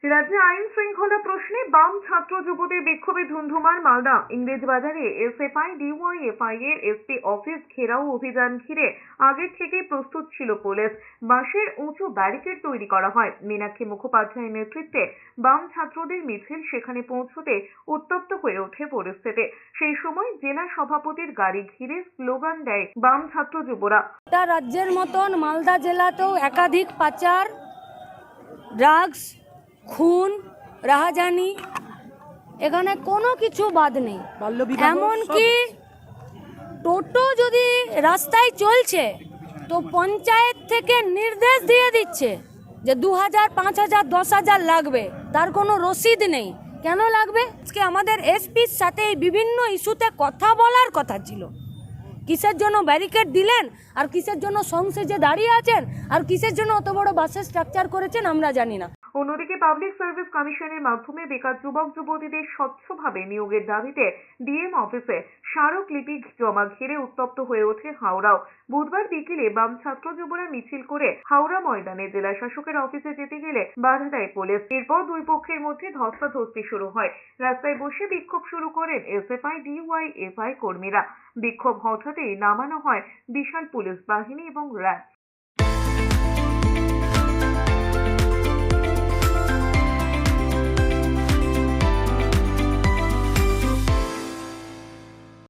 রাজ্যে আইন শৃঙ্খলা প্রশ্নে বাম ছাত্র যুবদের বিক্ষোভে ধুন্ধুমার মালদা ইংরেজবাজারে এসএফআই ডিওয়াইএফআই এর এসপি অফিস ঘেরাও অভিযান ঘিরে আগের থেকেই প্রস্তুত ছিল পুলিশ। বাঁশের উঁচু ব্যারিকেড তৈরি করা হয়। মীনাক্ষী মুখোপাধ্যায়ের নেতৃত্বে বাম ছাত্রদের মিছিল সেখানে পৌঁছতে উত্তপ্ত হয়ে ওঠে পরিস্থিতি। সেই সময় জেলা সভাপতির গাড়ি ঘিরে স্লোগান দেয় বাম ছাত্র যুবরা। রাজ্যের মতন মালদা জেলাতেও একাধিক পাচার, ড্রাগস, খুন, রাহাজানি, এখানে কোনো কিছু বাদ নেই। এমনকি টোটো যদি রাস্তায় চলছে তো পঞ্চায়েত থেকে নির্দেশ দিয়ে দিচ্ছে যে 2000, 5000, 10,000 লাগবে, তার কোনো রসিদ নেই। কেন লাগবে? আজকে আমাদের এসপির সাথে বিভিন্ন ইস্যুতে কথা বলার কথা ছিল। কিসের জন্য ব্যারিকেড দিলেন, আর কিসের জন্য সংসেজে দাঁড়িয়ে আছেন, আর কিসের জন্য অত বড় বাসের স্ট্রাকচার করেছেন আমরা জানি না। অন্যদিকে পাবলিক সার্ভিস কমিশনের মাধ্যমে বেকার যুবক যুবতীদের স্বচ্ছভাবে নিয়োগের দাবিতে ডিএম অফিসে স্মারকলিপি জমা ঘিরে উত্তপ্ত হয়ে ওঠে হাওড়াও। বুধবার বিকেলে বাম ছাত্র যুবরা মিছিল করে হাওড়া ময়দানে জেলা শাসকের অফিসে যেতে গেলে বাধা দেয় পুলিশ। এরপর দুই পক্ষের মধ্যে ধস্তাধস্তি শুরু হয়। রাস্তায় বসে বিক্ষোভ শুরু করেন এসএফআই ডিওয়াইএফআই কর্মীরা। বিক্ষোভ হঠাৎই নামানো হয় বিশাল পুলিশ বাহিনী এবং র্যাব।